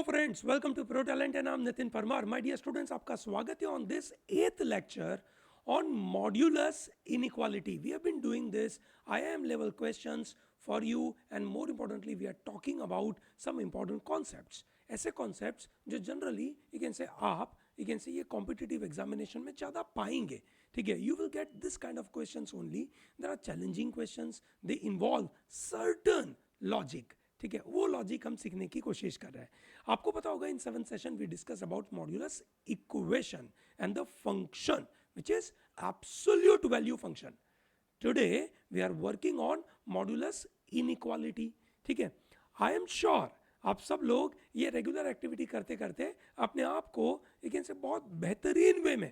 Hello friends, welcome to pro talent and I am Nitin Parmar. My dear students, आपका स्वागत है on this 8th lecture on modulus inequality. We have been doing this IIM level questions for you, and more importantly we are talking about some important concepts. ऐसे concepts जो generally you can say you can say ये competitive examination में ज़्यादा पाएंगे. ठीक है, you will get this kind of questions only. There are challenging questions, they involve certain logic. ठीक है, वो लॉजिक हम सीखने की कोशिश कर रहे हैं. आपको पता होगा in 7th session we discuss about modulus equation and the function which is absolute value function. Today we are working on modulus inequality. ठीक है, आई एम श्योर आप सब लोग ये रेगुलर एक्टिविटी करते करते अपने आप को एक से बहुत बेहतरीन वे में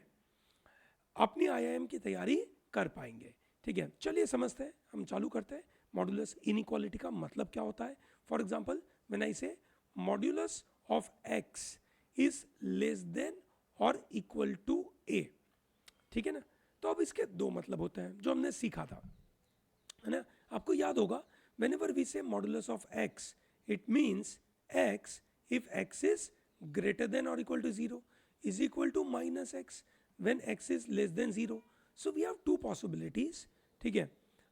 अपनी आईआईएम की तैयारी कर पाएंगे. ठीक है, चलिए समझते हैं, हम चालू करते हैं. मॉड्यूलस इनइक्वालिटी का मतलब क्या होता है? फॉर एग्जांपल व्हेन आई से modulus of x is less than और इक्वल टू ए. ठीक है ना, तो अब इसके दो मतलब होते हैं जो हमने सीखा था, है ना. आपको याद होगा whenever we say modulus of x it means x if x is greater than or equal to 0 is equal to minus x when x is less than 0. So we have two possibilities. ठीक है,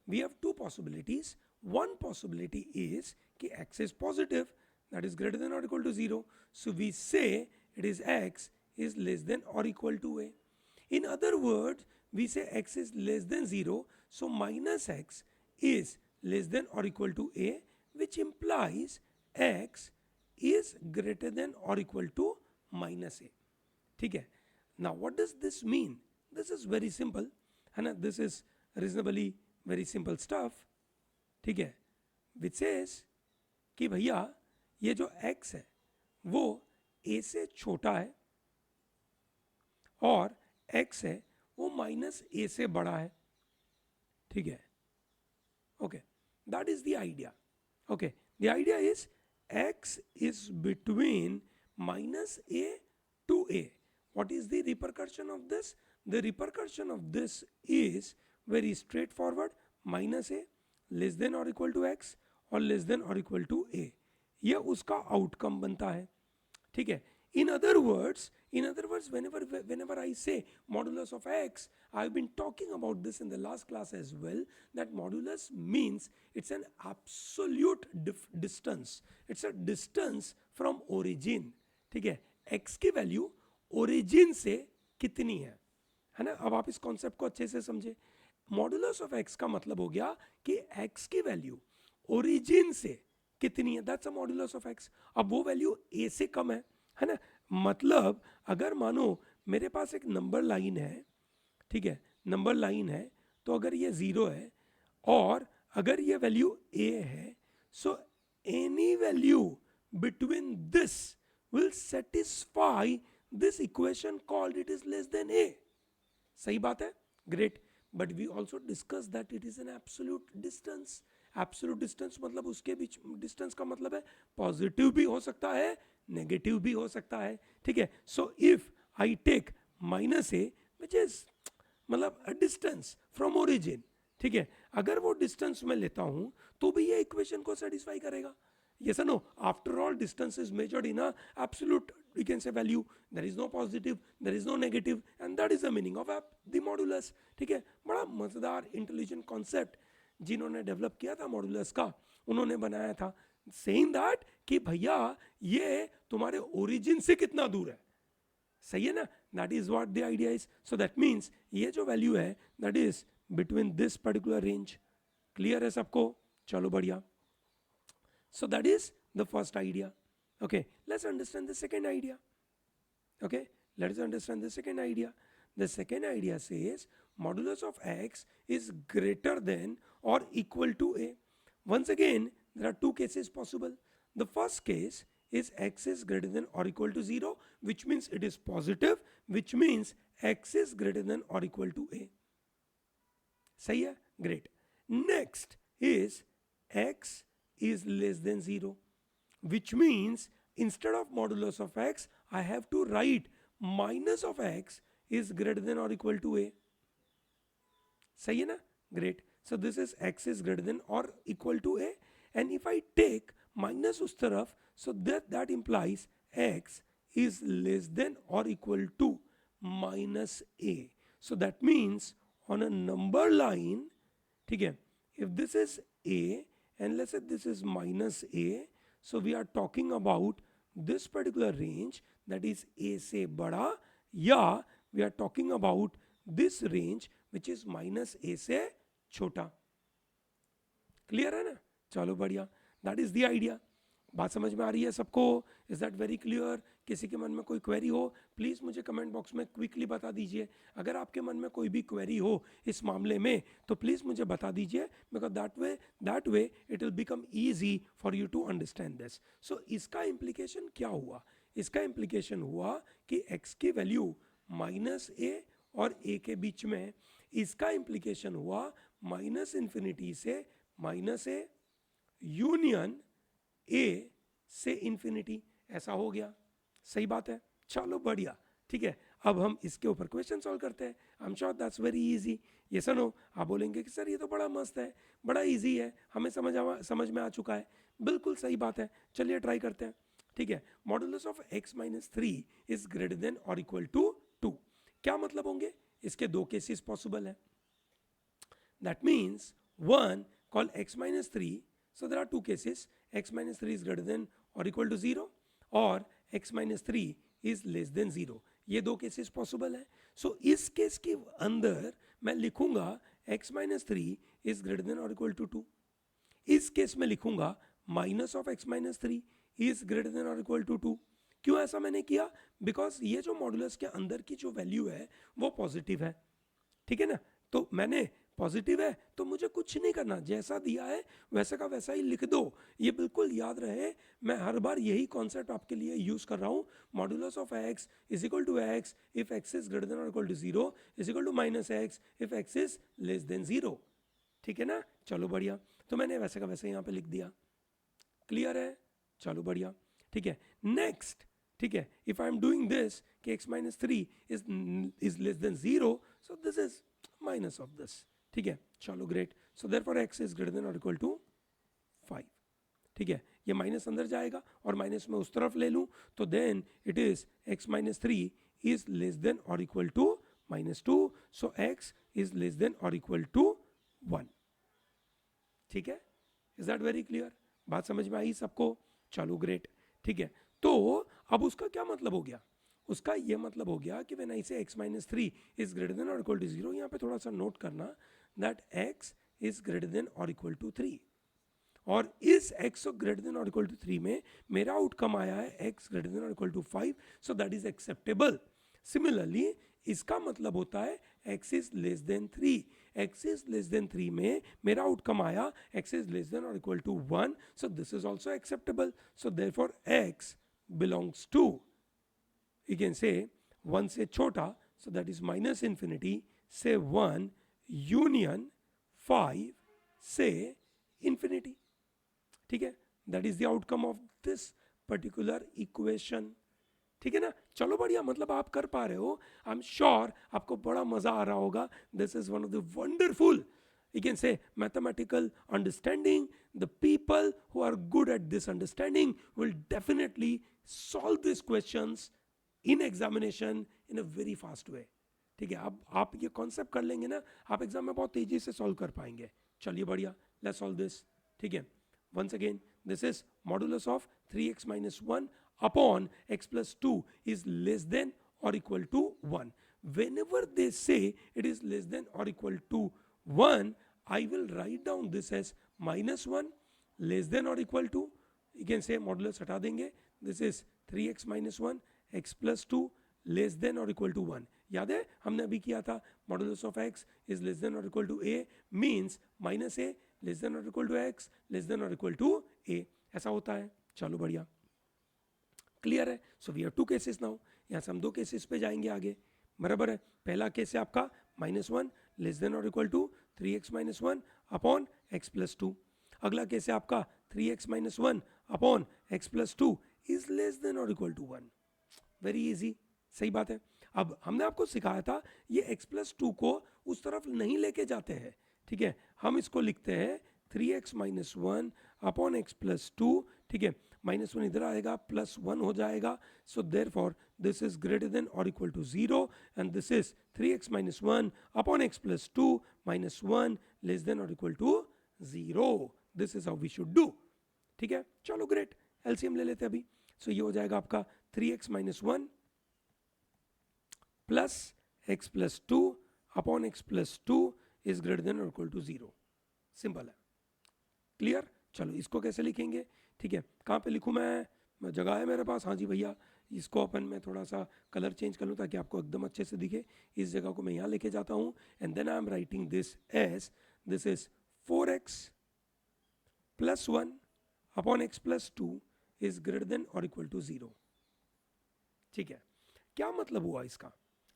we have two possibilities. One possibility is कि x is positive, that is greater than or equal to 0, so we say it is x is less than or equal to a. In other words, we say x is less than 0, so minus x is less than or equal to a, which implies x is greater than or equal to minus a. ठीक है, now what does this mean? This is very simple, है ना. This is reasonably very simple stuff. ठीक है, which says कि भैया ये जो x है वो a से छोटा है और x है वो माइनस ए से बड़ा है. ठीक है, okay, that is the idea. Okay, the idea is x is between minus a to a. What is the repercussion of this? The repercussion of this is very straightforward. Minus a less than और equal to x और less than और equal to a, ये उसका outcome बनता है. ठीक है, in other words whenever I say modulus of x, I've been talking about this in the last class as well, that modulus means it's an absolute distance. It's a distance from origin. ठीक है, x की value origin से कितनी है ना. अब आप इस कॉन्सेप्ट को अच्छे से समझे. मॉडुलस ऑफ x का मतलब हो गया कि x की वैल्यू origin से कितनी है, that's a modulus of x. अब वो वैल्यू a से कम है ना. मतलब अगर मानो मेरे पास एक नंबर लाइन है, ठीक है, नंबर लाइन है, तो अगर ये 0 है और अगर ये वैल्यू a है, so any value between this will satisfy this equation called it is less than a. सही बात है, great. But we also discuss that it is an absolute distance. Absolute distance मतलब उसके बीच डिस्टेंस का मतलब है positive भी हो सकता है, नेगेटिव भी हो सकता है. ठीक है, so if I take minus a which is मतलब अ डिस्टेंस फ्रॉम ओरिजिन. ठीक है, अगर वो डिस्टेंस में लेता हूं तो भी ये इक्वेशन को सेटिस्फाई करेगा. yes or no? After all, distance is measured in a absolute, we can say, value. There is no positive, there is no negative, and that is the meaning of the modulus. ठीक है, बड़ा मजेदार intelligent concept जिन्होंने develop किया था modulus का, उन्होंने बनाया था saying that कि भैया ये तुम्हारे ओरिजिन से कितना दूर है. सही है ना, that is what the idea is. So that means ये जो वैल्यू है that is between this particular range. Clear है सबको? चलो बढ़िया. So that is the first idea. Okay, let's understand the second idea. Okay, let's understand the second idea. The second idea says modulus of x is greater than or equal to a. Once again, there are two cases possible. The first case is x is greater than or equal to 0, which means it is positive, which means x is greater than or equal to a. सही है, great. Next is x is less than 0, which means instead of modulus of x I have to write minus of x is greater than or equal to a. सही है ना, great. So this is x is greater than or equal to a, and if I take minus उस तरफ, so that implies x is less than or equal to minus a. So that means on a number line, ठीक है, if this is a and let's say this is minus a, so we are talking about this particular range that is a से बड़ा, या we are talking about this range which is minus a से छोटा. Clear है ना? चलो बढ़िया. That is the idea. बात समझ में आ रही है सबको? Is that very clear? किसी के मन में कोई क्वेरी हो प्लीज मुझे कमेंट बॉक्स में क्विकली बता दीजिए. अगर आपके मन में कोई भी क्वेरी हो इस मामले में तो प्लीज मुझे बता दीजिए, because that way it will become easy for you to understand this. So इसका इम्प्लीकेशन क्या हुआ? इसका इम्प्लीकेशन हुआ कि x की वैल्यू माइनस ए और a के बीच में, इसका इम्प्लीकेशन हुआ माइनस इन्फिनिटी से माइनस ए यूनियन ए से इंफिनिटी. ऐसा हो गया. सही बात है. चलो बढ़िया. ठीक है, अब हम इसके ऊपर क्वेश्चन सॉल्व करते हैं. आई am sure that's very easy. ये सुनो, आप बोलेंगे कि सर ये तो बड़ा मस्त है, बड़ा इजी है, हमें समझ में आ चुका है. बिल्कुल सही बात है. चलिए ट्राई करते हैं. ठीक है, modulus of x minus 3 is greater than और इक्वल टू 2. क्या मतलब होंगे? इसके दो केसेस पॉसिबल है. That means one called x minus 3. So there are two cases. X minus 3 is greater than or equal to 0 or x minus 3 is less than 0. ये दो cases possible है. सो इस केस के अंदर मैं लिखूंगा x minus 3 is greater than or equal to 2. इस case में लिखूंगा minus of x minus 3 is greater than or equal to 2. क्यों ऐसा मैंने किया? बिकॉज ये जो मॉडुलस के अंदर की जो वैल्यू है वो पॉजिटिव है. ठीक है ना? तो मैंने पॉजिटिव है तो मुझे कुछ नहीं करना, जैसा दिया है वैसा का वैसा ही लिख दो. ये बिल्कुल याद रहे, मैं हर बार यही कॉन्सेप्ट आपके लिए यूज कर रहा हूं. Modulus of x is equal to x if x is greater than और equal to 0 is equal to minus x if x is less than 0. ठीक है ना? चलो बढ़िया. तो मैंने वैसे का वैसे यहाँ पे लिख दिया. क्लियर है? चलो बढ़िया. ठीक है, नेक्स्ट. ठीक है, if I am doing this कि x minus 3 is less than 0, so this is minus of this. ठीक है, चलो great. So therefore x is greater than और इक्वल टू 5. ठीक है, ये माइनस अंदर जाएगा और माइनस में उस तरफ ले लूं तो then it is x minus 3 is less than और equal to minus 2. So x is less than और इक्वल टू 1. ठीक है, इज दैट वेरी क्लियर? बात समझ में आई सबको? चलो ग्रेट. ठीक है, तो अब उसका क्या मतलब हो गया? उसका ये मतलब हो गया कि when I say x minus 3 is greater than और इक्वल टू 0, यहाँ पे थोड़ा सा नोट करना that x is greater than और इक्वल टू 3. और इस x ग्रेटर देन और इक्वल टू 3 में मेरा आउटकम आया है x ग्रेटर देन और equal to 5. So that is acceptable. Similarly इसका मतलब होता है x is less than 3. x is less than 3 में मेरा आउटकम आया x इज लेस देन और equal to 1. So this is also acceptable. So therefore x belongs to, you can say 1 से छोटा, so that is minus infinity से 1 union 5 से infinity. ठीक है, that is the outcome of this particular equation. ठीक है ना? चलो बढ़िया. मतलब आप कर पा रहे हो. आई एम श्योर आपको बड़ा मजा आ रहा होगा. This is one of the wonderful, you can say, mathematical understanding. The people who are good at this understanding will definitely solve these questions in examination in a very fast way. ठीक है, अब आप ये concept कर लेंगे ना, आप exam में बहुत तेजी से सॉल्व कर पाएंगे. चलिए बढ़िया, लेट्स सॉल्व दिस. ठीक है, once again this is modulus of 3x minus 1 upon x plus 2 is less than or equal to 1. Whenever they say it is less than or equal to 1, I will write down this as minus 1 less than or equal to, you can say modulus हटा देंगे, this is 3x minus 1 x plus 2 less than और equal to 1. याद है हमने अभी किया था modulus of x is less than और equal to a means minus a less than और equal to x less than और इक्वल टू a. ऐसा होता है. चलो बढ़िया, क्लियर है? So we have two cases now. यहाँ से हम दो केसेस पे जाएंगे आगे. बराबर है? पहला केस है आपका माइनस 1 लेस देन और equal to 3x minus 1 upon x plus 2. अगला केस है आपका 3x minus 1 upon x plus 2 is less than और इक्वल टू 1. Very easy. सही बात है. अब हमने आपको सिखाया था ये x प्लस 2 को उस तरफ नहीं लेके जाते हैं. ठीक है, हम इसको लिखते हैं 3x minus 1 upon x plus 2. ठीक है, -1 इधर आएगा, +1 हो जाएगा. So therefore this is greater than or equal to 0, and this is 3x minus 1 upon x plus 2 minus 1 less than or equal to 0. This is how we should do. ठीक है, चलो great, LCM ले लेते हैं अभी. सो ये हो जाएगा आपका 3x minus 1 plus x plus 2 upon x plus 2 is greater than और इक्वल टू 0. सिंपल है, क्लियर. चलो इसको कैसे लिखेंगे? ठीक है, कहाँ पे लिखूँ मैं जगह है मेरे पास? हाँ जी भैया, इसको अपन मैं थोड़ा सा कलर चेंज कर लूँ ताकि आपको एकदम अच्छे से दिखे. इस जगह को मैं यहाँ लेके जाता हूँ, and then I am writing this as, this is 4x plus 1 upon x plus 2 is greater than और इक्वल टू 0. ठीक है, क्या मतलब हुआ इसका?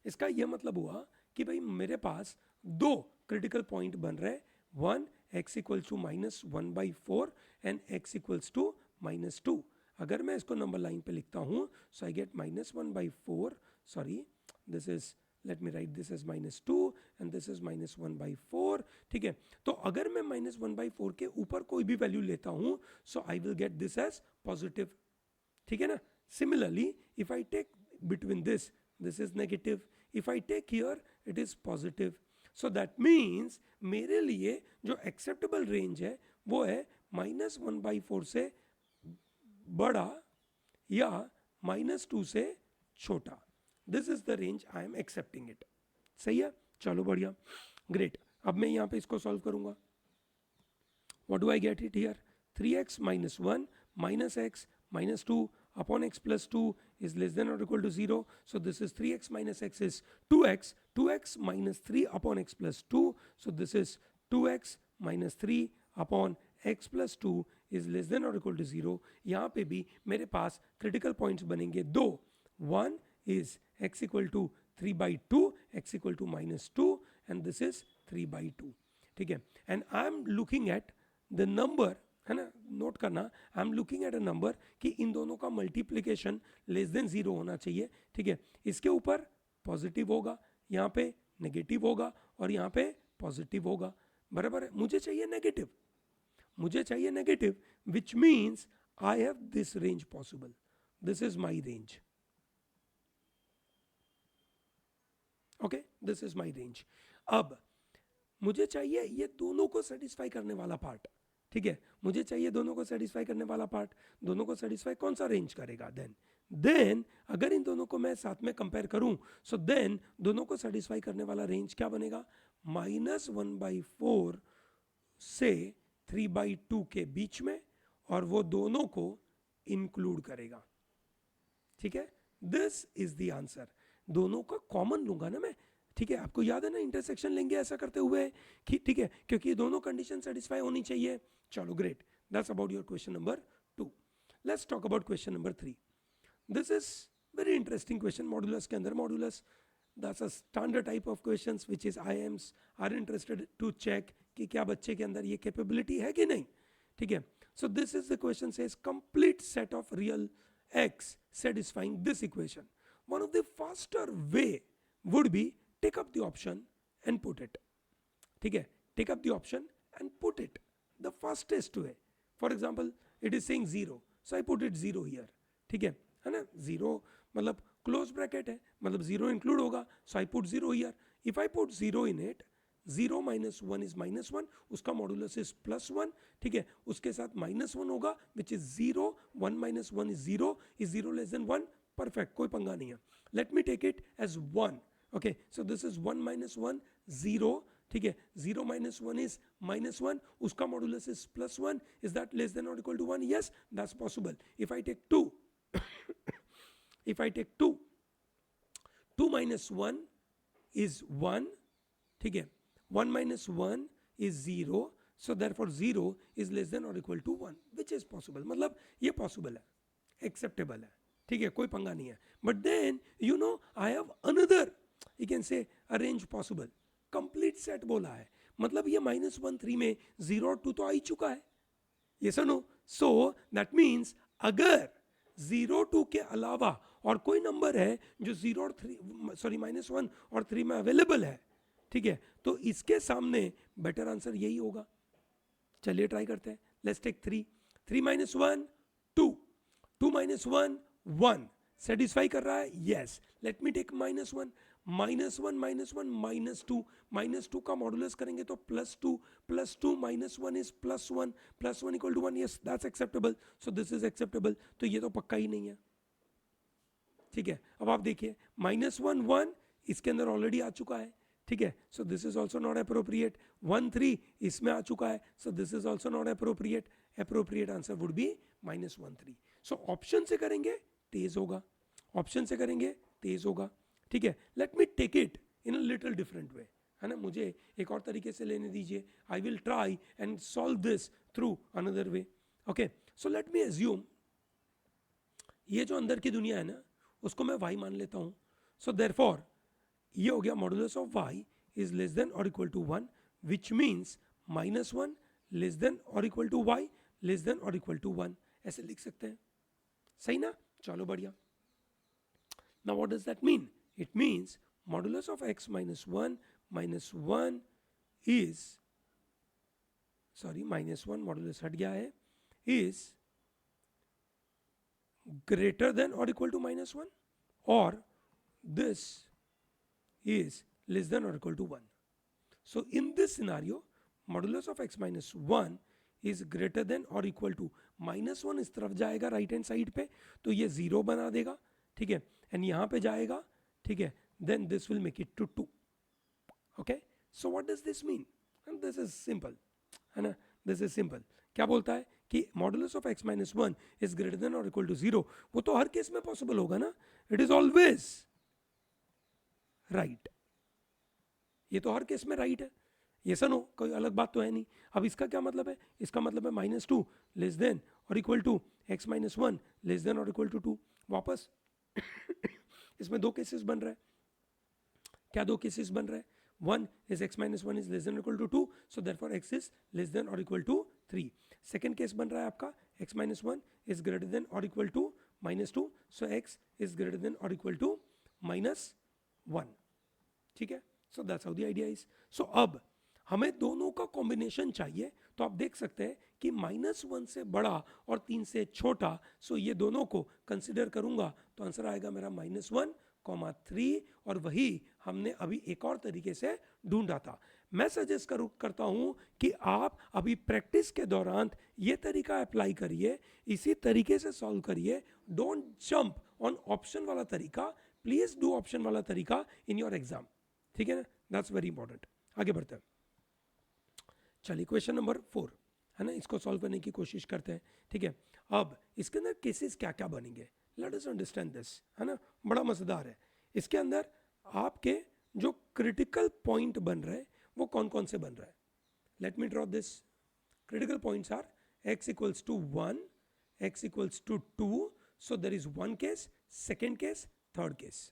इसका यह मतलब हुआ कि भाई मेरे पास दो क्रिटिकल पॉइंट बन रहे हैं. One x equals to -1/4 and x equals to -2. अगर मैं इसको नंबर लाइन पे लिखता हूं, so I get -1/4, sorry this is, let me write this is -2 and this is -1/4. ठीक है, तो अगर मैं -1/4 के ऊपर कोई भी वैल्यू लेता हूं, so I will get this as positive. ठीक है ना. Similarly if I take between this, this is negative. If I take here, it is positive. So that means मेरे लिए जो acceptable range है वो है -1/4 से बड़ा या -2 से छोटा. This is the range I am accepting it. सही है, चलो बढ़िया, ग्रेट. अब मैं यहाँ पे इसको सॉल्व करूंगा. What do I get it here? 3x minus 1 minus x minus 2 upon x plus 2 is less than or equal to 0. So this is 3x minus x is 2x. 2x minus 3 upon x plus 2. So this is 2x minus 3 upon x plus 2 is less than or equal to 0. यहाँ पे भी मेरे पास critical points बनेंगे दो. One is x equal to 3/2, x equal to -2, and this is 3/2. ठीक है, and I am looking at the number, है ना, नोट करना, I am looking at a number कि इन दोनों का मल्टीप्लिकेशन लेस देन 0 होना चाहिए. ठीक है, इसके ऊपर पॉजिटिव होगा, यहाँ पे नेगेटिव होगा और यहाँ पे पॉजिटिव होगा. बराबर है, मुझे चाहिए नेगेटिव, मुझे चाहिए negative, which means I have this range possible. This is my range. Okay, this is my range. अब मुझे चाहिए ये दोनों को सेटिस्फाई करने वाला पार्ट. ठीक है, मुझे चाहिए दोनों को सेटिस्फाई करने वाला पार्ट. दोनों को सेटिस्फाई कौन सा रेंज करेगा? देन अगर इन दोनों को मैं साथ में कंपेयर करूं, सो देन दोनों को सेटिस्फाई करने वाला रेंज क्या बनेगा? -1/4 से 3/2 के बीच में, और वो दोनों को इंक्लूड करेगा. ठीक है, दिस इज द आंसर. दोनों का कॉमन लूंगा ना मैं. ठीक है, आपको याद है ना, इंटरसेक्शन लेंगे ऐसा करते हुए कि ठीक है, क्योंकि ये दोनों कंडीशन सेटिस्फाई होनी चाहिए. चलो great, that's about your question number 2. Let's talk about question number 3. This is very interesting question. Modulus के अंदर modulus, that's a standard type of questions which is IIMs are interested to check कि क्या बच्चे के अंदर ये capability है कि नहीं. ठीक है, so this is the question says complete set of real x satisfying this equation. One of the faster way would be take up the option and put it. ठीक है, take up the option and put it. The fastest way. For example, it is saying 0, so I put it 0 here. ठीक है ना, 0 मतलब close bracket है, मतलब 0 include होगा, so I put 0 here. If I put 0 in it, 0 minus 1 is -1, उसका modulus is +1. ठीक है, उसके साथ -1 होगा which is 0. 1 minus 1 is 0. Is 0 less than 1? Perfect, कोई पंगा नहीं है. Let me take it as 1. Okay, so this is 1 minus 1, 0. ठीक है, 0 minus 1 is -1, उसका modulus is +1. Is that less than or equal to 1? Yes, that's possible. If I take 2, if I take 2, 2 minus 1 is 1. ठीक है, 1 minus 1 is 0, so therefore 0 is less than or equal to 1, which is possible. मतलब ये possible है, acceptable है. ठीक है, कोई पंगा नहीं है. But then you know I have another, you can say a range possible. Complete set बोला है, मतलब ये -1 3 में 0 और 2 तो आ ही चुका है. Yes or no? So that means अगर 0 2 के अलावा और कोई नंबर है जो 0 और 3 सॉरी -1 और 3 में अवेलेबल है, ठीक है, तो इसके सामने बेटर आंसर यही होगा. चलिए ट्राई करते हैं. Let's take 3. 3 minus 1, 2. 2 minus 1 1 satisfy कर रहा है, yes. Let me take minus 1 minus 1 minus 1 minus two का मॉडुलस करेंगे तो plus two minus 1 is plus one equal to 1, yes that's acceptable. So this is acceptable. तो ये तो पक्का ही नहीं है. ठीक है, अब आप देखिए माइनस 1 1 इसके अंदर ऑलरेडी आ चुका है. ठीक है, so this is also not appropriate. 1 3 इसमें आ चुका है, so this is also not appropriate. Appropriate answer would be minus 1 3. So option से करेंगे तेज होगा, ऑप्शन से करेंगे तेज होगा. ठीक है, let me take it in a little different way, है ना. मुझे एक और तरीके से लेने दीजिए. I will try and solve this through another way. Okay, so let me assume ये जो अंदर की दुनिया है ना उसको मैं y मान लेता हूं. सो देयरफॉर ये हो गया modulus of y is less than और equal to 1, which means minus 1 less than और equal to y less than और इक्वल टू 1. ऐसे लिख सकते हैं, सही ना. चलो बढ़िया. Now what does that mean? It means modulus of x minus 1 is, sorry minus 1 modulus हट गया है, is greater than or equal to minus 1, or this is less than or equal to 1. So in this scenario modulus of x minus 1 is greater than or equal to minus 1. इस तरफ जाएगा right hand side पे तो ये 0 बना देगा. ठीक है, एंड यहाँ पे जाएगा. ठीक है, then this will make it to 2. okay, so what does this mean? And this is simple, है ना. this is simple. क्या बोलता है कि modulus of x minus 1 is greater than और इक्वल टू 0. वो तो हर केस में पॉसिबल होगा ना. It is always right. ये तो हर केस में राइट है. ये नो कोई अलग बात तो है नहीं. अब इसका क्या मतलब है? इसका मतलब है माइनस 2 लेस देन और equal to x minus 1 less than और इक्वल टू 2. वापस इसमें दो केसेस बन रहा है. क्या दो केसेस बन रहा है? One is x minus 1 is less than or equal to 2, so therefore x is less than or equal to 3. Second case बन रहा है आपका x minus 1 is greater than or equal to minus 2, so x is greater than or equal to minus 1. ठीक है, so that's how the idea is. So अब हमें दोनों का कॉम्बिनेशन चाहिए. तो आप देख सकते हैं कि माइनस 1 से बड़ा और 3 से छोटा, सो ये दोनों को कंसिडर करूंगा तो आंसर आएगा मेरा माइनस 1 3. और वही हमने अभी एक और तरीके से ढूंढा था. मैं सजेस्ट करता हूं कि आप अभी प्रैक्टिस के दौरान ये तरीका अप्लाई करिए, इसी तरीके से सॉल्व करिए. डोंट जंप ऑन ऑप्शन वाला तरीका. प्लीज डू ऑप्शन वाला तरीका इन योर एग्जाम. ठीक है ना, दैट्स वेरी इंपॉर्टेंट. आगे बढ़ते हैं. चलिए क्वेश्चन नंबर 4, है ना, इसको सॉल्व करने की कोशिश करते हैं. ठीक है, अब इसके अंदर केसेस क्या क्या बनेंगे, लेट अस अंडरस्टैंड दिस, है ना. बड़ा मजेदार है. इसके अंदर आपके जो क्रिटिकल पॉइंट बन रहे हैं वो कौन कौन से बन रहे हैं? Let me draw this. Critical points are x equals to 1, x equals to 2. So there is one case, second case, third case.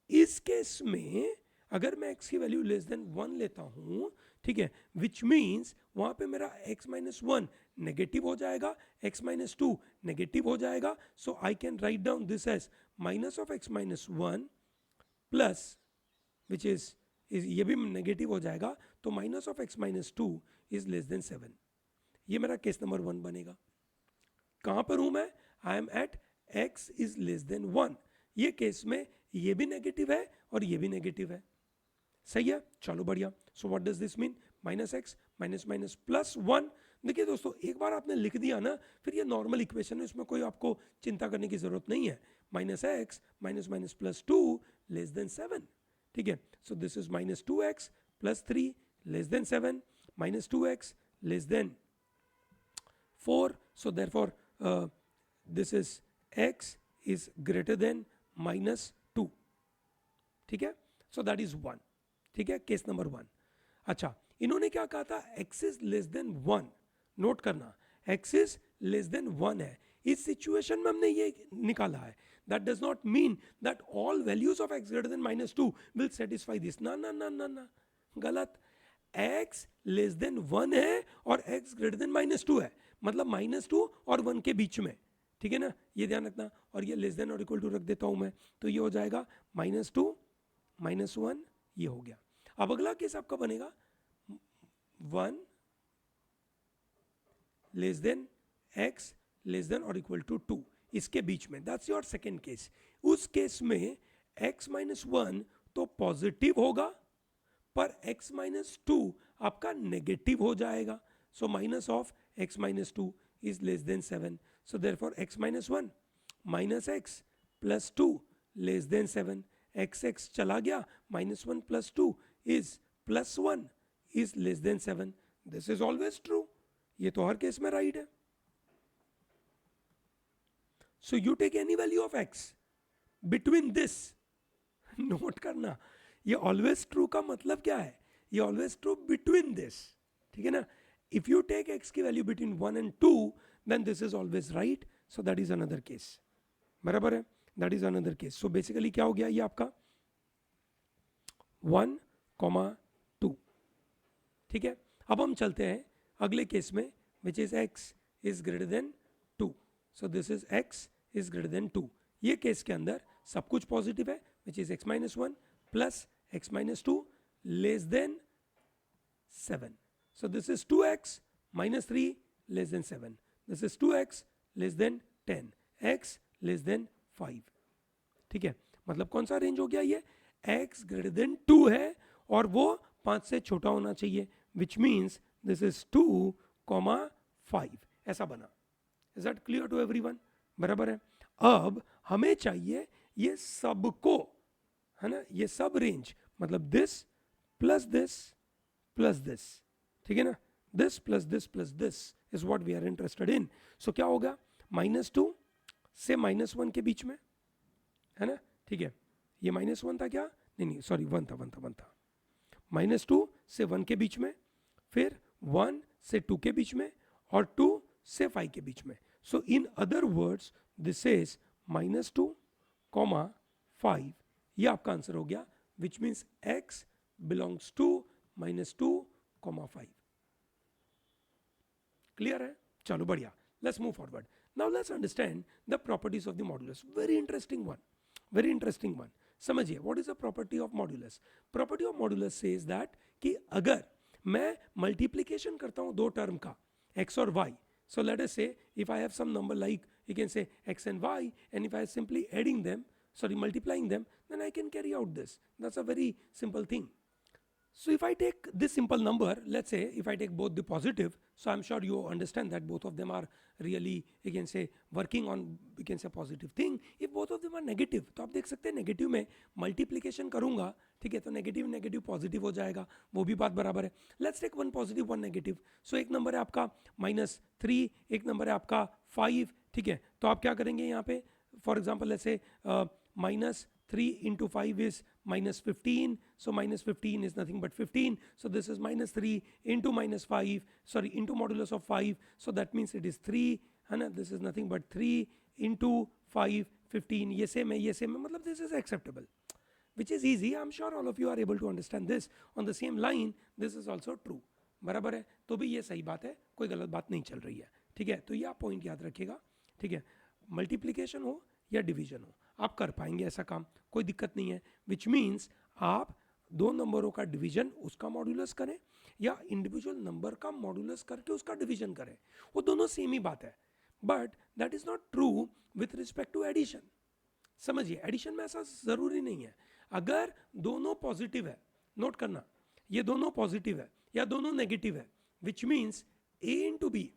इस केस में अगर मैं x की वैल्यू लेस देन 1 लेता हूं, ठीक है, विच मीन्स वहां पे मेरा x माइनस 1 नेगेटिव हो जाएगा, x माइनस 2 नेगेटिव हो जाएगा. So I can write down this as minus of x minus 1 plus which is ये भी नेगेटिव हो जाएगा, तो minus of x minus 2 is less than 7. ये मेरा केस नंबर 1 बनेगा. कहां पर हूं मैं? I am at x is less than 1. ये केस में ये भी नेगेटिव है और ये भी नेगेटिव है. सही है, चलो बढ़िया. So what does this mean? Minus x minus minus plus 1. देखिए दोस्तों, एक बार आपने लिख दिया ना, फिर ये नॉर्मल इक्वेशन है, इसमें कोई आपको चिंता करने की जरूरत नहीं है. Minus x minus minus plus 2 less than 7. ठीक है, so this is minus 2x plus 3 less than 7, minus 2x less than 4. So therefore this is x is greater then minus 2. ठीक है, सो दैट इज 1. ठीक है, case number 1. अच्छा, इन्होंने क्या कहा था? x is less than 1. Note करना, x इज लेस देन 1 है. इस सिचुएशन में हमने ये निकाला है. That does not mean that all values of x greater then minus 2 will satisfy this. ना ना ना ना ना, गलत. x लेस देन 1 है और x ग्रेटर देन माइनस 2 है, मतलब माइनस 2 और 1 के बीच में. ठीक है ना, ये ध्यान रखना. और ये लेस देन और इक्वल टू रख देता हूं मैं, तो ये हो जाएगा माइनस 2 माइनस 1. ये हो गया. अब अगला केस आपका बनेगा 1 less then x less than और इक्वल टू 2. इसके बीच में, दैट्स योर सेकेंड केस. उस केस में x माइनस वन तो पॉजिटिव होगा, पर x माइनस टू आपका नेगेटिव हो जाएगा. So minus of x minus two is less than 7. So therefore x minus one minus x plus two less than 7. x चला गया, minus one plus two is plus one is less than 7. This is always true. ये तो हर case में right है. So you take any value of x between this. Note करना, ये always true का मतलब क्या है? ये ऑलवेज ट्रू बिटवीन दिस. ठीक है ना? इफ यू टेक x की value between 1 and 2 then this is always right. So that is another case. बराबर है? That is another case. So basically क्या हो गया ये आपका 1, 2. ठीक है, अब हम चलते हैं अगले केस में, which is x is greater then 2. So this is x is greater then 2. ये केस के अंदर सब कुछ पॉजिटिव है, which is x minus one plus x minus two less than 7. So this is 2x minus 3 less than 7. This is 2x less than 10. x less than 5. ठीक है, मतलब कौन सा रेंज हो गया ये? x ग्रेटर देन 2 है और वो 5 से छोटा होना चाहिए, विच मीन्स दिस इज 2, 5. ऐसा बना. Is that clear to everyone? बराबर है. अब हमें चाहिए ये सबको, है ना, ये सब रेंज, मतलब this plus this plus this. ठीक है ना? This plus this plus this is what we are interested in. So क्या होगा? माइनस टू से माइनस वन के बीच में, है ना? ठीक है, ये माइनस वन था क्या? नहीं, सॉरी, वन था. माइनस टू से वन के बीच में, फिर वन से टू के बीच में, और टू से फाइव के बीच में. So in other words this is minus two, 5. ये आपका आंसर हो गया, which means x belongs to minus two, 5. Clear है? चलो बढ़िया. Let's move forward. Now let's understand the properties of the modulus. Very interesting one. समझिए, what is the property of modulus? Property of modulus says that कि अगर मैं multiplication करता हूं दो टर्म का, x और y, so let us say if I have some number like you can say x and y, and if I am simply multiplying them, then I can carry out this. That's a very simple thing. So if I take this simple number, let's say if I take both the positive, so I'm sure you understand that both of them are really, you can say, working on, you can say, positive thing. If both of them are negative, तो आप देख सकते हैं negative में multiplication करूंगा, ठीक है, तो नेगेटिव पॉजिटिव हो जाएगा, वो भी बात बराबर है. Let's take one positive one negative. So एक नंबर है आपका -3, एक नंबर है आपका 5. ठीक है, तो आप क्या करेंगे यहाँ पे? For example let's say -3 into 5 is -15. So -15 is nothing but 15. So this is -3 into -5, sorry, into modulus of 5. So that means it is 3. है ना? This is nothing but 3 into 5, 15. ये same है, मतलब this is acceptable, which is easy. I'm sure all of you are able to understand this. On the same line, this is also true. बराबर है? तो भी ये सही बात है, कोई गलत बात नहीं चल रही है. ठीक है, तो ये पॉइंट याद रखिएगा. ठीक है, मल्टीप्लीकेशन हो या डिवीजन हो, आप कर पाएंगे ऐसा काम, कोई दिक्कत नहीं है. विच मीन्स आप दो नंबरों का डिवीजन उसका मॉड्यूलस करें, या इंडिविजुअल नंबर का मॉड्यूलस करके उसका डिवीजन करें, वो दोनों सेम ही बात है. But that is not true with respect to addition. समझिए, एडिशन में ऐसा जरूरी नहीं है. अगर दोनों पॉजिटिव है, नोट करना, ये दोनों पॉजिटिव है या दोनों नेगेटिव है, which means a into b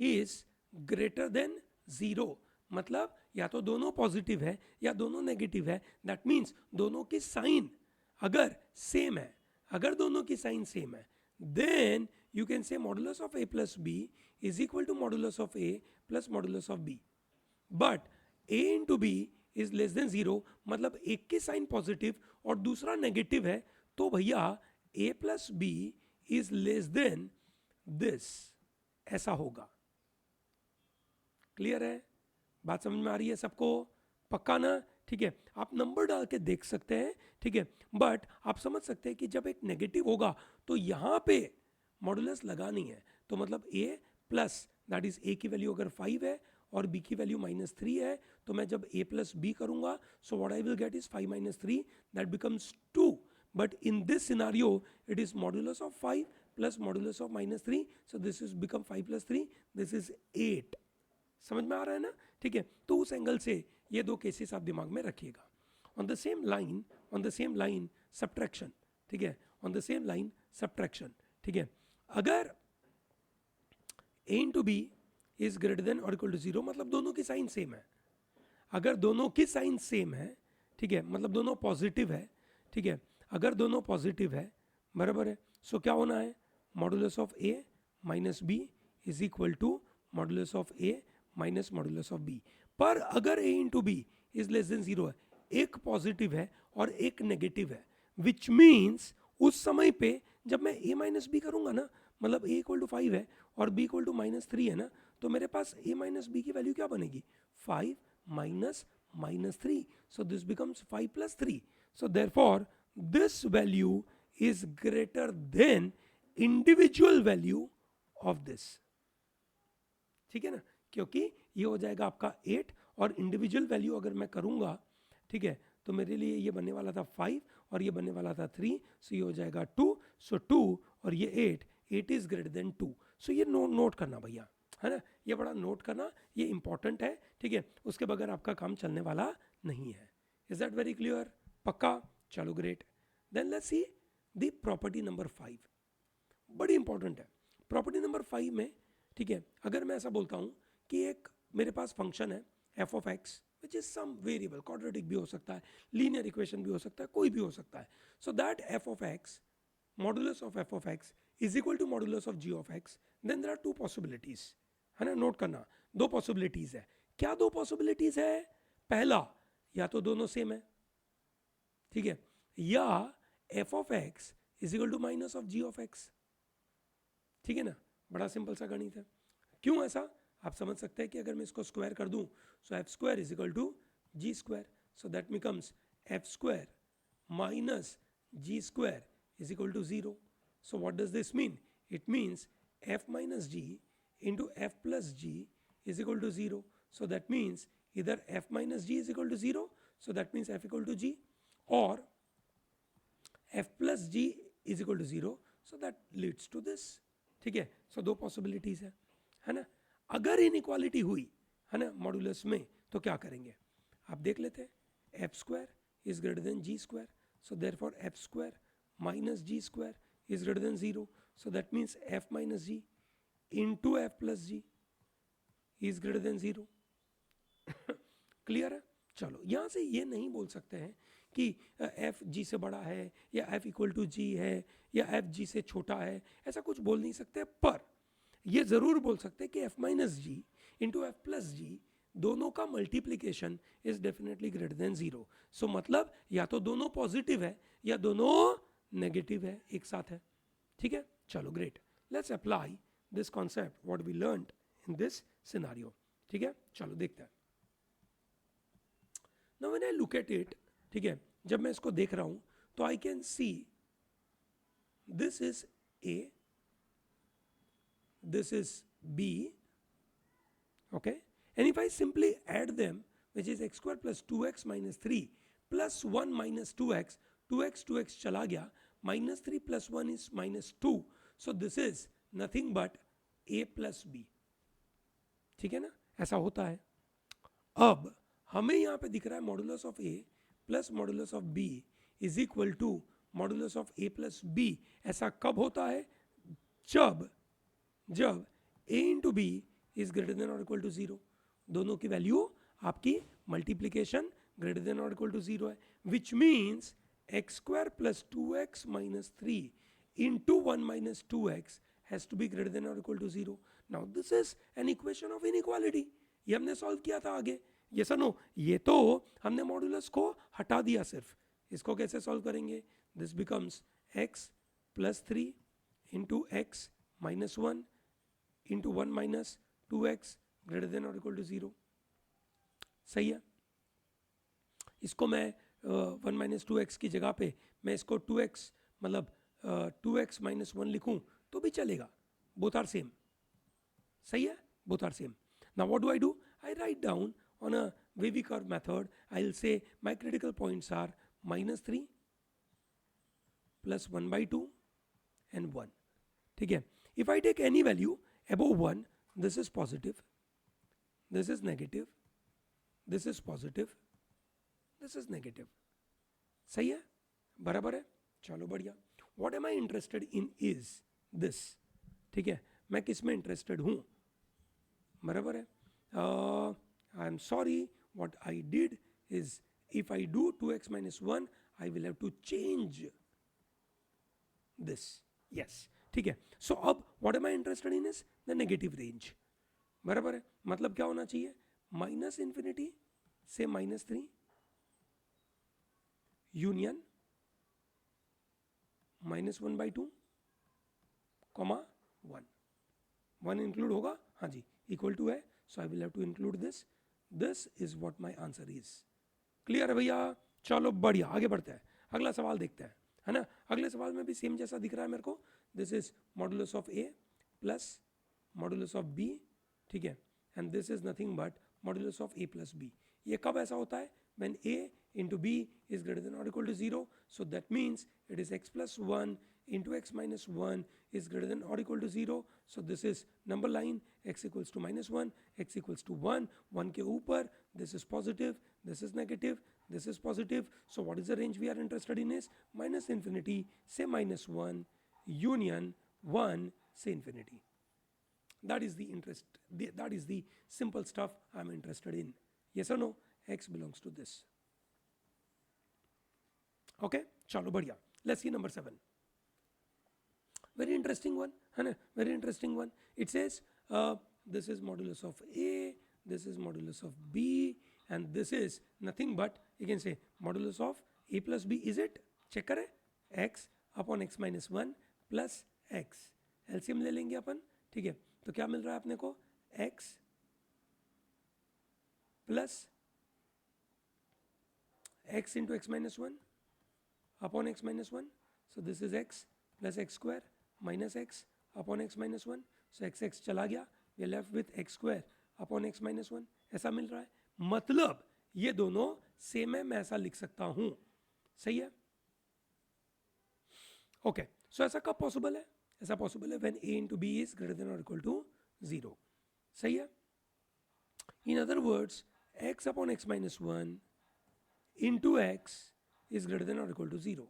is greater than 0. मतलब या तो दोनों पॉजिटिव है या दोनों नेगेटिव है. दैट मीन्स दोनों की साइन अगर सेम है, अगर दोनों की साइन सेम है, then you can say modulus of a plus b is equal to modulus of a plus modulus of b. But a into b is less than 0, मतलब एक की साइन पॉजिटिव और दूसरा नेगेटिव है, तो भैया a plus b is less then this, ऐसा होगा. क्लियर है? बात समझ में आ रही है सबको? पक्का ना? ठीक है, आप नंबर डाल के देख सकते हैं. ठीक है, बट आप समझ सकते हैं कि जब एक नेगेटिव होगा तो यहां पे मॉडुलस लगा नहीं है, तो मतलब a plus, that is a की वैल्यू अगर 5 है और b की वैल्यू -3 है, तो मैं जब a प्लस b करूंगा, so what I will gate is 5 - 3, that becomes 2. But in this scenario it is modulus of 5 plus modulus of -3, so this is become 5 + 3, this is 8. समझ में आ रहा है ना? ठीक है, तो उस एंगल से ये दो केसेस आप दिमाग में रखिएगा. On the same line subtraction. ठीक है, on the same line subtraction. ठीक है, अगर a into b is greater than और इक्वल टू 0, मतलब दोनों की साइन सेम है. अगर दोनों की साइन सेम है, ठीक है, मतलब दोनों पॉजिटिव है. ठीक है, अगर दोनों पॉजिटिव है, बराबर है, सो क्या होना है, modulus of a minus b is equal to modulus of a minus modulus of b. पर अगर a into b is less than 0 है, एक पॉजिटिव है और एक नेगेटिव है, विच मीन्स उस समय पे जब मैं a माइनस बी करूंगा ना, मतलब a इक्वल टू 5 है और b इक्वल टू -3 है ना, तो मेरे पास a माइनस बी की वैल्यू क्या बनेगी, 5 minus -3. So this becomes 5 plus 3. So therefore this value is greater than individual value of this. ठीक है ना, क्योंकि ये हो जाएगा आपका 8 और इंडिविजुअल वैल्यू अगर मैं करूंगा, ठीक है, तो मेरे लिए ये बनने वाला था 5 और ये बनने वाला था 3. सो ये हो जाएगा 2. सो 2 और ये 8 इज ग्रेटर देन 2. सो ये नोट करना भैया, है ना, ये बड़ा नोट करना, ये इंपॉर्टेंट है. ठीक है, उसके बगैर आपका काम चलने वाला नहीं है. Is that very clear? पक्का? चलो great. Then let's see the property number 5. बड़ी इंपॉर्टेंट है प्रॉपर्टी नंबर 5 में. ठीक है, अगर मैं ऐसा बोलता हूं कि एक मेरे पास फंक्शन है f of x which is some variable, quadratic भी हो सकता है, लीनियर इक्वेशन भी हो सकता है, कोई भी हो सकता है. So that f of x, modulus of f of x is equal to modulus of g of x. Then there are two possibilities, है ना, नोट करना, दो पॉसिबिलिटीज है. क्या दो पॉसिबिलिटीज है? पहला, या तो दोनों सेम है, ठीक है, या f of x is equal to minus of g of x. ठीक है ना, बड़ा सिंपल सा गणित है. क्यों ऐसा आप समझ सकते हैं कि अगर मैं इसको स्क्वायर कर दूं, so F square is equal to G square. So that becomes F square minus G square is equal to 0. So what does this mean? It means f minus g into f plus g is equal to 0. So that means either f minus g is equal to 0, so that means f equal to g, or f plus g is equal to 0, so that leads to this. ठीक है, so दो possibilities है ना. अगर inequality हुई, है ना, modulus में, तो क्या करेंगे आप देख लेते हैं. f square is greater than g square, so therefore f square minus g square is greater than 0. So that means f minus g into f plus g is greater than 0. Clear है? चलो, यहां से ये नहीं बोल सकते हैं कि f g से बड़ा है या f इक्वल टू g है या f g से छोटा है, ऐसा कुछ बोल नहीं सकते. पर ये जरूर बोल सकते हैं कि f माइनस जी इंटू एफ प्लस जी दोनों का multiplication is definitely greater than 0. सो मतलब या तो दोनों पॉजिटिव है या दोनों नेगेटिव है, एक साथ है. ठीक है, चलो great. Let's apply this concept what we learned in this scenario. ठीक है, चलो देखते हैं. Now when I look at it, ठीक है, जब मैं इसको देख रहा हूं तो I can see this is a, this is b, okay, and if I simply add them which is x square plus 2x minus 3 plus 1 minus 2x, 2x चला गया, -3 plus 1 is -2. So this is nothing but a plus b. ठीक है ना, ऐसा होता है. अब हमें यहां पे दिख रहा है modulus of a plus modulus of b is equal to modulus of a plus b. ऐसा कब होता है? जब a into b is greater than और इक्वल टू 0. दोनों की वैल्यू आपकी मल्टीप्लीकेशन ग्रेटर देन और इक्वल टू 0 है, which means x square plus 2x minus 3 into 1 minus 2x has to be greater than or equal to 0. Now this is an equation of inequality. ये हमने solve किया था आगे. ये सुनो, ये तो हमने मॉडुलस को हटा दिया सिर्फ. इसको कैसे सॉल्व करेंगे? This becomes x plus 3 into x minus 1 into 1 minus 2x greater than or equal to 0. सही है. इसको मैं 1 माइनस 2x की जगह पे मैं इसको 2x मतलब 2x माइनस 1 लिखूं तो भी चलेगा. Both are same. सही है, both are same. Now what do? I write down on a wavy curve method. I will say my critical points are -3 plus 1/2 and 1. ठीक है, if I take any value above 1 this is positive, this is negative, this is positive, this is negative. सही है, बराबर है. चलो बढ़िया. What am I interested in is this. ठीक है, मैं किस में इंटरेस्टेड हूं, बराबर है. I am sorry, what I did is if I do 2x minus 1 I will have to change this. Yes, ठीक है. So अब what am I interested in is the negative range. बराबर है, मतलब क्या होना चाहिए, माइनस इंफिनिटी से -3 यूनियन -1/2 कॉमा 1. 1 इंक्लूड होगा, हाँ जी, इक्वल टू है. So I will have to include this. This is what my answer is. Clear है भैया. चलो बढ़िया, आगे बढ़ते हैं, अगला सवाल देखते हैं, है ना. अगले सवाल में भी सेम जैसा दिख रहा है मेरे को. This is modulus of a plus modulus of b. ठीक है, and this is nothing but modulus of a plus b. ये कब ऐसा होता है, when a into b is greater than or equal to 0. So that means it is x plus 1 into x minus 1 is greater than or equal to 0. So this is number line, x equals to -1, x equals to 1. 1 के ऊपर this is positive, this is negative, this is positive. So what is the range we are interested in is minus infinity से -1 union 1 से infinity. That is the interest, that is the simple stuff I'm interested in. Yes or no? X belongs to this. Okay, chalo बढ़िया. Let's see number 7. Very interesting one, है ना, very interesting one. It says this is modulus of A, this is modulus of B, and this is nothing but, you can say modulus of A plus B. Is it? Check करें. X upon x minus 1 plus x. LCM ले लेंगे अपन. ठीक है, तो क्या मिल रहा है अपने को, x plus x into x minus 1 upon x minus 1. So this is x plus x square minus x upon x minus 1. So x चला गया, we are left with x square upon x minus 1. ऐसा मिल रहा है, मतलब ये दोनों same है, मैं ऐसा लिख सकता हूं. सही है. ओके, सो ऐसा कब पॉसिबल है, ऐसा पॉसिबल है when a into b is greater than or equal to 0. सही है. In other words, x upon x minus 1 into x is greater than or equal to 0.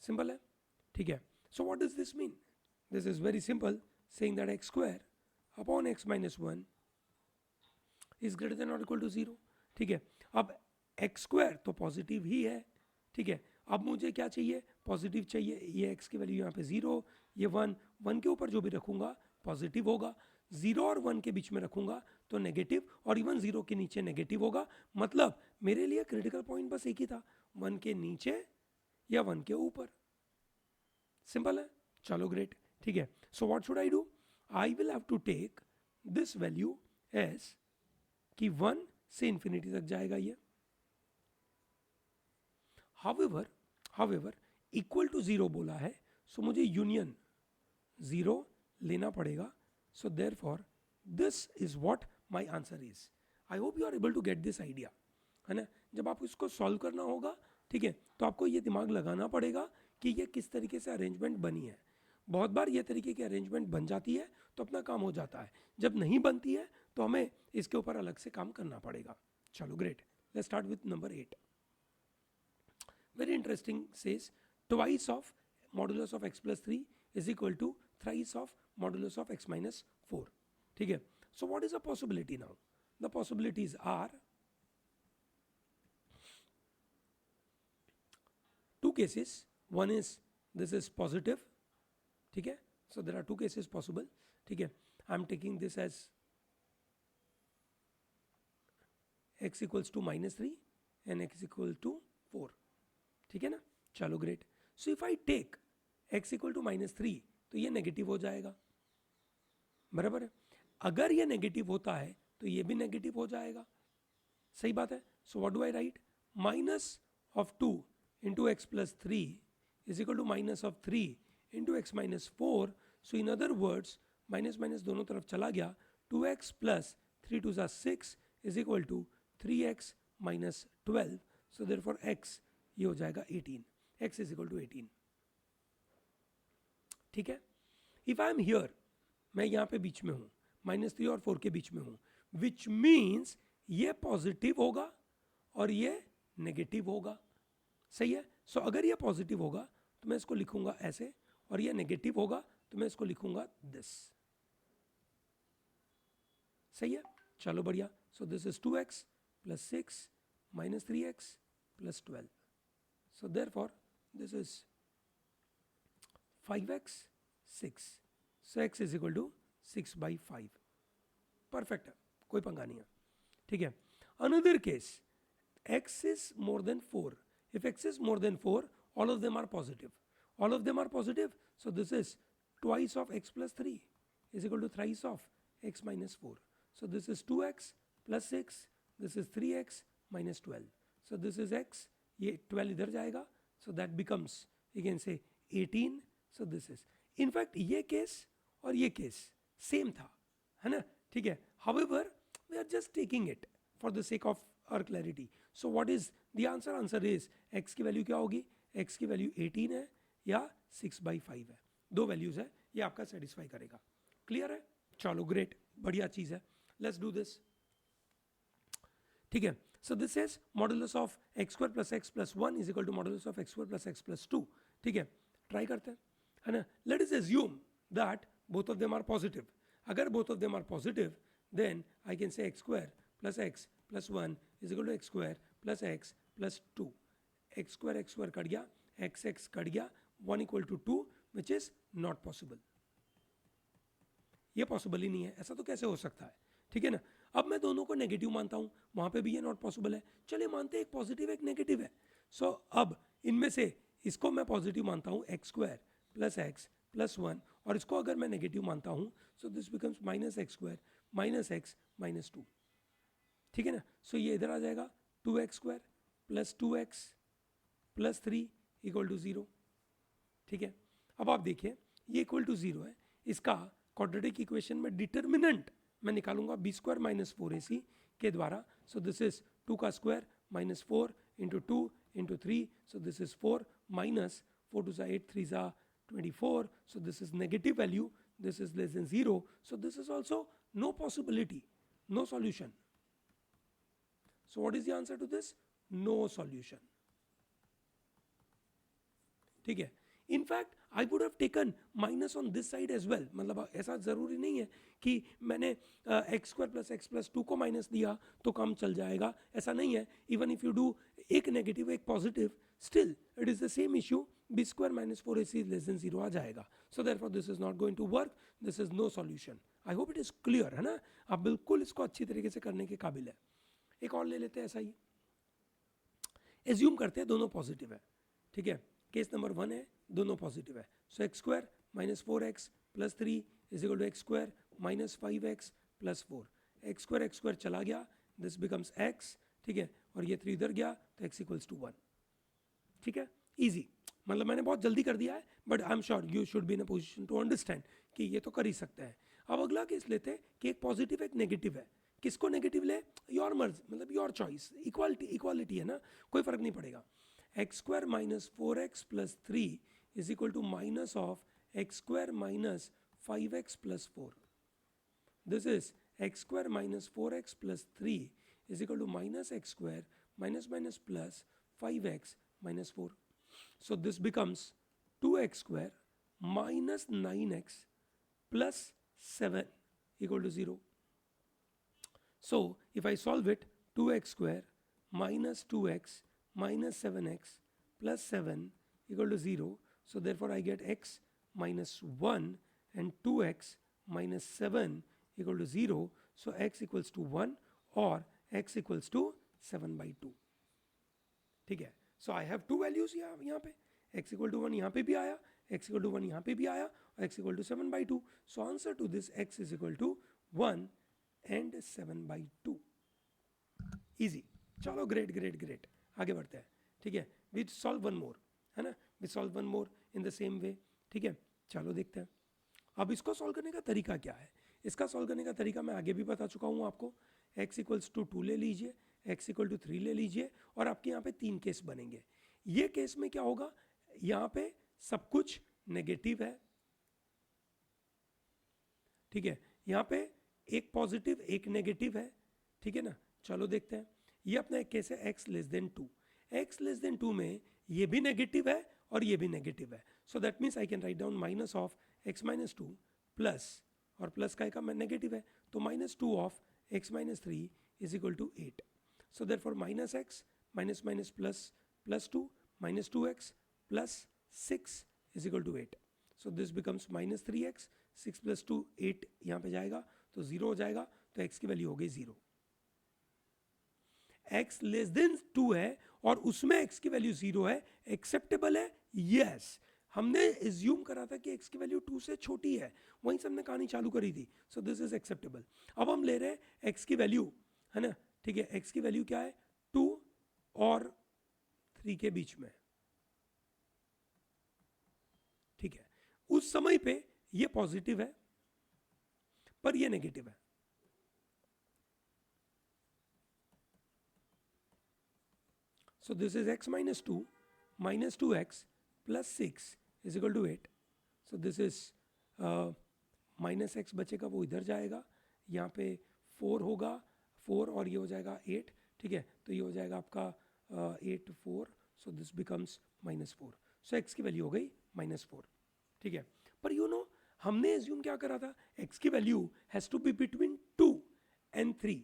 Simple है. ठीक है. So what does this mean? This is very simple, saying that x square upon x minus 1 is greater than or equal to 0. ठीक है, अब x square तो positive ही है. ठीक है, अब मुझे क्या चाहिए, पॉजिटिव चाहिए. ये x की वैल्यू यहाँ पे 0, ये 1, 1 के ऊपर जो भी रखूंगा पॉजिटिव होगा. 0 और 1 के बीच में रखूंगा तो नेगेटिव, और इवन 0 के नीचे नेगेटिव होगा. मतलब मेरे लिए क्रिटिकल पॉइंट बस एक ही था, 1 के नीचे या 1 के ऊपर. सिंपल है. चलो ग्रेट. ठीक है, so what should I do, I will have to take this value as कि 1 से इंफिनिटी तक जाएगा ये. हाउएवर इक्वल टू 0 बोला है, सो मुझे यूनियन 0 लेना पड़ेगा. So therefore, this is what my answer is. I hope you are able to get this idea. है ना, जब आपको इसको सॉल्व करना होगा, ठीक है, तो आपको ये दिमाग लगाना पड़ेगा कि ये किस तरीके से अरेंजमेंट बनी है. बहुत बार ये तरीके की अरेंजमेंट बन जाती है तो अपना काम हो जाता है. जब नहीं बनती है तो हमें इसके ऊपर अलग से काम करना पड़ेगा. चलो great. Let's start with number 8. Very interesting. Says twice of modulus of x plus 3 is equal to thrice of modulus of x minus 4. ठीक है, so what is the possibility now? The possibilities are two cases. One is this is positive. ठीक है, so there are two cases possible. ठीक है, I am taking this as x equals to -3 and x equal to 4. ठीक है ना. चलो great. So if I take x equal to -3 तो ये नेगेटिव हो जाएगा. बराबर है. अगर ये नेगेटिव होता है तो ये भी नेगेटिव हो जाएगा. सही बात है. So what do I write, minus of 2 into x plus 3 is equal to minus of 3 into x minus 4. So in other words minus minus दोनों तरफ चला गया. 2x plus 3 2 6 is equal to 3x minus 12. So therefore x ये हो जाएगा 18. x is equal to 18. ठीक है. If I am here, मैं यहाँ पे बीच में हूँ, -3 और 4 के बीच में हूँ, विच मीन्स ये पॉजिटिव होगा और ये नेगेटिव होगा, सही है। सो अगर ये पॉजिटिव होगा तो मैं इसको लिखूंगा ऐसे, और ये नेगेटिव होगा तो मैं इसको लिखूंगा दिस, सही है। चलो बढ़िया। So this is 2x plus 6 minus 3x plus 12, so therefore this is 5x 6, so x is equal to 6/5। Perfect है, कोई पंगा नहीं है, ठीक है। Another case, x is more than 4. If x is more than 4, all of them are positive. All of them are positive. So this is twice of x plus 3 is equal to thrice of x minus 4. So this is 2x plus 6. This is 3x minus 12. So this is x. ये 12 इधर जाएगा. So that becomes, you can say 18. So this is. In fact, ये case और ये case same था, है ना? ठीक है. However, we are just taking it for the sake of our clarity. So what is the answer? Answer is x की value क्या होगी? x की वैल्यू 18 है या 6/5 है, दो वैल्यूज है, ये आपका सेटिस्फाई करेगा। क्लियर है? चलो ग्रेट, बढ़िया चीज है। लेट्स डू दिस, ठीक है। So this is modulus of x square plus x plus 1 is equal to modulus of x square plus x plus 2, ठीक है। ट्राई करते हैं, है ना। Let us assume that both of them are positive. अगर both of them are positive, then I can say x square plus x plus 1 is equal to x square plus x plus 2। X square cut गया, x cut गया, 1 equal to 2, which is not possible. ये possible ही नहीं है, ऐसा तो कैसे हो सकता है, ठीक है ना। अब मैं दोनों को नेगेटिव मानता हूं, वहां पे भी ये नॉट पॉसिबल है। चलिए मानते हैं एक पॉजिटिव एक नेगेटिव है। सो अब इनमें से इसको मैं पॉजिटिव मानता हूं, एक्स स्क्वायर प्लस 1, और इसको अगर मैं नेगेटिव मानता हूं, सो this becomes minus x square minus 2, ठीक है ना। सो ये इधर आ जाएगा, 2x square plus 2x plus 3 equal to 0, ठीक है। अब आप देखिए ये इक्वल टू 0 है, इसका क्वाड्रेटिक इक्वेशन में डिटर्मिनेंट मैं निकालूंगा बी स्क्वायर माइनस 4ac के द्वारा। सो दिस इज 2 का square minus 4 into 2 into 3, so this is 4 minus 4 two 8 3 24, so this is negative value, this is less than 0, so this is also no possibility, no solution. So what is the answer to this? No solution, ठीक है। In fact, I would have taken minus on this side as well. मतलब ऐसा जरूरी नहीं है कि मैंने x square plus x plus 2 को माइनस दिया तो काम चल जाएगा, ऐसा नहीं है। इवन इफ यू डू एक नेगेटिव एक positive, still it is the same issue, B square minus 4ac less than 0 आ जाएगा। So therefore this is not going to work, this is no solution. I hope it is clear, है ना। आप बिल्कुल इसको अच्छी तरीके से करने के काबिल है। एक और ले लेते हैं ऐसा ही, एज्यूम करते हैं दोनों पॉजिटिव है, ठीक है। केस नंबर 1 है, दोनों पॉजिटिव है। So x square minus 4x plus 3 is equal to x square minus 5x plus 4। X square चला गया, दिस बिकम्स x, ठीक है, और ये 3 इधर गया तो x इक्वल्स टू 1, ठीक है। इजी, मतलब मैंने बहुत जल्दी कर दिया है, but I am sure you should be in a position to understand कि ये तो कर ही सकते हैं। अब अगला केस लेते हैं कि एक पॉजिटिव एक नेगेटिव है। किसको नेगेटिव ले? योर मर्ज, मतलब योर चॉइस, इक्वालिटी है ना, कोई फर्क नहीं पड़ेगा। X square minus 4x plus 3 is equal to minus of x square minus 5x plus 4। This is x square minus 4x plus 3 is equal to minus x square minus minus plus 5x minus 4। So this becomes 2x square minus 9x plus 7 equal to 0. So if I solve it, 2x square minus 2x minus 7x plus 7 equal to 0. So therefore I get x minus 1 and 2x minus 7 equal to 0. So x equals to 1 or x equals to 7/2. ठीक है। So I have two values यहाँ पे, x equal to 1 यहाँ पे भी आया, x equal to 1 यहाँ पे भी आया, और x equal to 7/2. So answer to this, x is equal to 1 and 7/2. Easy. चलो great, आगे बढ़ते हैं, ठीक है। We solve one more, है ना, we solve one more in the same way, ठीक है। चलो देखते हैं अब इसको सॉल्व करने का तरीका क्या है। इसका सॉल्व करने का तरीका मैं आगे भी बता चुका हूँ आपको। x इक्वल्स टू 2 ले लीजिए, x इक्वल टू 3 ले लीजिए, और आपके यहाँ पे 3 केस बनेंगे। ये केस में क्या होगा, यहाँ पे सब कुछ नेगेटिव है, ठीक है। यहाँ पे एक पॉजिटिव एक नेगेटिव है, ठीक है ना। चलो देखते हैं, ये अपना एक केस है x less then 2। x less then 2 में ये भी नेगेटिव है और ये भी नेगेटिव है, so that means I can write down minus of x minus 2 plus, और प्लस का नेगेटिव है तो minus 2 of x minus 3 is equal to 8। So therefore minus x minus minus plus plus 2 minus 2x plus 6 is equal to 8। So this becomes minus 3x, 6 plus 2 8 यहाँ पे जाएगा तो 0 हो जाएगा, तो x की वैल्यू हो गई 0। x लेस देन 2 है और उसमें x की वैल्यू 0 है, एक्सेप्टेबल है, यस। हमने एज्यूम करा था कि x की वैल्यू 2 से छोटी है, वहीं से हमने कहानी चालू करी थी, सो दिस इज एक्सेप्टेबल। अब हम ले रहे हैं x की वैल्यू, है ना, ठीक है। x की वैल्यू क्या है, 2 और 3 के बीच में, ठीक है। उस समय पे ये पॉजिटिव है पर ये नेगेटिव है, so this is x minus 2 minus 2x plus 6 is equal to 8। so this is minus x बचेगा वो इधर जाएगा, यहाँ पे 4 होगा, 4 और ये हो जाएगा 8, ठीक है। तो ये हो जाएगा आपका 8 4, सो this becomes minus 4। So x की वैल्यू हो गई माइनस 4, ठीक है। पर यू नो हमने एज्यूम क्या करा था, x की value has to be between 2 and 3।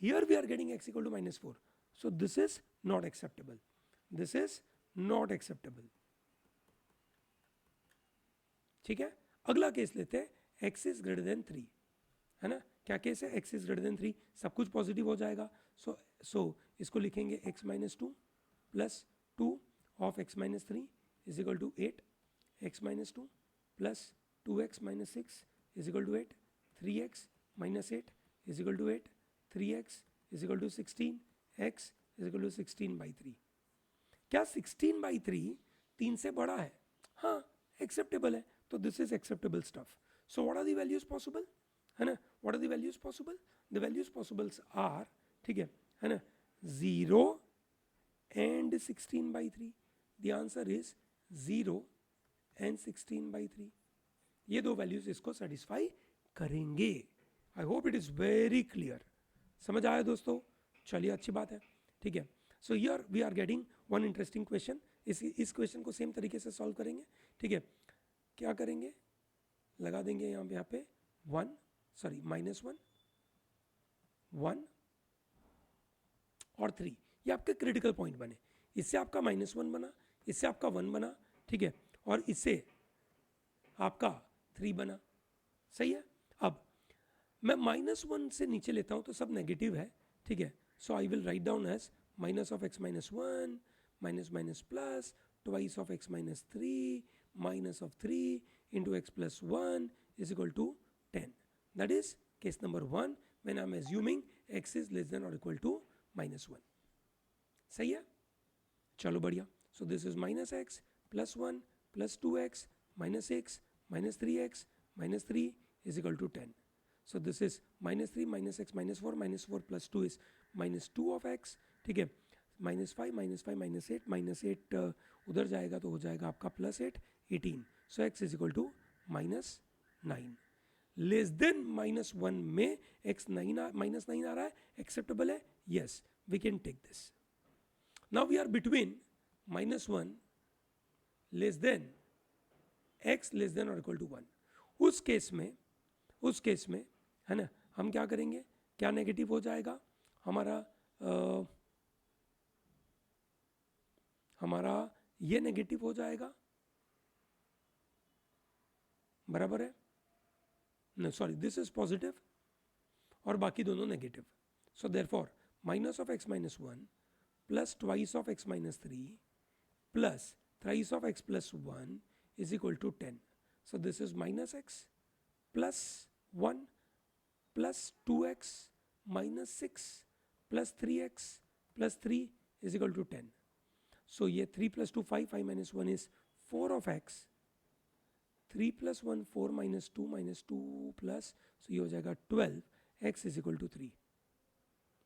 Here we are getting x equal to minus 4, so this is not acceptable, this is not acceptable, ठीक है। अगला केस लेते हैं, x is greater than 3, है ना। क्या केस है, x is greater than 3, सब कुछ पॉजिटिव हो जाएगा, सो इसको लिखेंगे x minus 2 plus 2 of x minus 3 is equal to 8, x minus 2 plus 2x minus 6 is equal to 8, 3x minus 8 is equal to 8, 3x is equal to 16, x is equal to 16 by 3। क्या 16 by 3 3 से बड़ा है, हाँ acceptable है, तो this is acceptable stuff. So what are the values possible, है ना, what are the values possible, the values possibles are, ठीक है ना, 0 and 16 by 3। The answer is 0 and 16 by 3। ये दो वैल्यूज इसको सेटिस्फाई करेंगे। I hope it is very clear, समझ आया दोस्तों, चलिए अच्छी बात है, ठीक है। So here we are getting one interesting question, इस क्वेश्चन को सेम तरीके से सॉल्व करेंगे, ठीक है। क्या करेंगे, लगा देंगे यहाँ पे 1 सॉरी माइनस 1 1 और 3, ये आपके क्रिटिकल पॉइंट बने। इससे आपका माइनस 1 बना, इससे आपका 1 बना, ठीक है, और इससे आपका 3 बना, सही है। अब मैं माइनस 1 से नीचे लेता हूं तो सब नेगेटिव है, ठीक है। So I will write down as minus of x minus 1 minus minus plus twice of x minus 3 minus of 3 into x plus 1 is equal to 10। That is case number 1 when I am assuming x is less than और equal to minus 1, सही है। चलो बढ़िया, so this is minus x plus 1 plus 2x minus 6 minus 3x minus 3 is equal to 10. So this is minus 3 minus x minus 4 plus 2 is minus 2 of x, ठीक है। minus 5 minus 8 उधर जाएगा तो हो जाएगा आपका plus 8 18। So x is equal to minus 9। Less than minus 1 में x minus 9 आ रहा है, एक्सेप्टेबल है, yes we can take this। now we are between minus 1 less then x less than और इक्वल टू 1। उस केस में है ना, हम क्या करेंगे, क्या नेगेटिव हो जाएगा हमारा ये नेगेटिव हो जाएगा, बराबर है, no sorry this is positive और बाकी दोनों negative. So therefore minus of x minus 1 plus twice of x minus 3 plus thrice of x plus 1 is equal to 10। So this is minus x plus 1 plus 2x minus 6 plus 3x plus 3 is equal to 10। So ये 3 plus 2 5 5 minus 1 is 4 of x, 3 plus 1 4 minus 2 plus, सो ये हो जाएगा 12, x is equal to 3,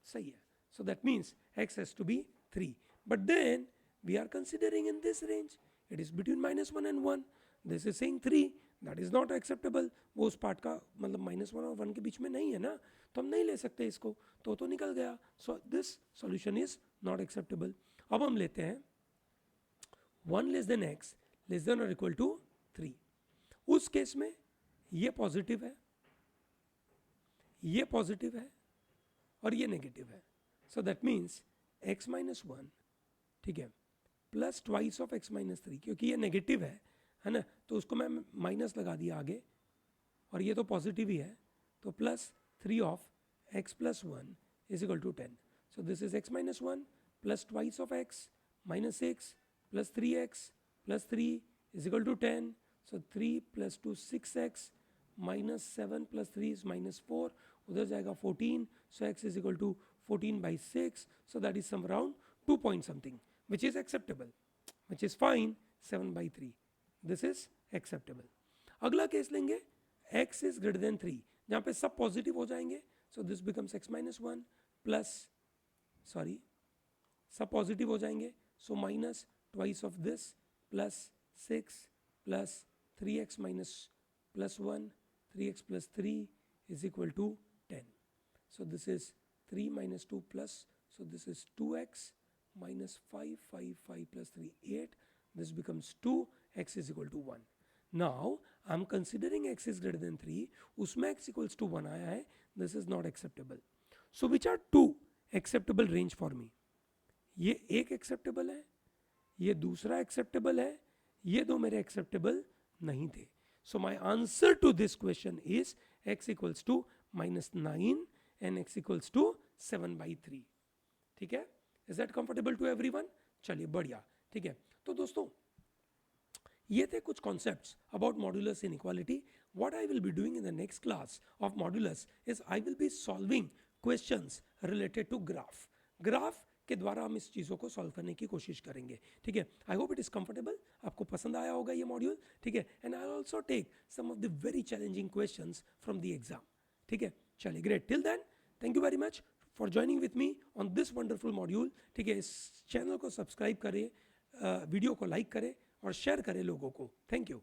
सही है। So that means x has to be 3, but then we are considering in this range, it is between minus 1 and 1, this is saying 3, that is not acceptable. वो उस part का मतलब -1 और 1 के बीच में नहीं है ना, तो हम नहीं ले सकते इसको, तो निकल गया। So this solution is not acceptable. अब हम लेते हैं 1 less then x less than और इक्वल टू 3। उस केस में ये पॉजिटिव है, ये पॉजिटिव है और ये नेगेटिव है। So that means x minus 1, ठीक है, plus twice of x minus 3, क्योंकि ये नेगेटिव है ना, तो उसको मैं माइनस लगा दिया आगे, और ये तो पॉजिटिव ही है, तो plus 3 of x plus 1 is equal to 10। So this is x minus 1 plus twice of x minus 6 plus 3x plus 3 is equal to 10। So 3 plus 2 6x minus 7 plus 3 is minus 4, उधर जाएगा 14। So x is equal to 14/6, so that is some around 2 point something, which is acceptable, which is fine, 7/3, this is acceptable। अगला case लेंगे x is greater than 3, जहाँ पे सब positive हो जाएंगे, so this becomes x minus 1 plus, sorry, सब positive हो जाएंगे, so minus twice of this plus 6 plus 3x minus plus 1, 3x plus 3 is equal to 10. So this is 3 minus 2 plus, so this is 2x minus 5, 5, 5 plus 3, 8. This becomes 2, x is equal to 1. Now, I am considering x is greater than 3, उसमें x equals to 1 आया है, this is not acceptable. So which are 2 acceptable range for me? ये एक acceptable है, ये दूसरा acceptable है, ये दो मेरे acceptable नहीं थे। So my answer to this question is x equals to -9 and x equals to 7/3, ठीक है। Is that comfortable to everyone? चलिए बढ़िया, ठीक है। तो दोस्तों ये थे कुछ concepts about modulus inequality. What I will be doing in the next class of modulus is I will be solving questions related to graph. Graph के द्वारा हम इस चीज़ों को सॉल्व करने की कोशिश करेंगे, ठीक है। I hope it is comfortable, आपको पसंद आया होगा ये मॉड्यूल, ठीक है। And I also take some of the very challenging questions from the exam, ठीक है। चलिए great, till then thank you very much for joining with me on this wonderful module, ठीक है। इस चैनल को सब्सक्राइब करें, वीडियो को like करें और शेयर करें लोगों को। Thank you.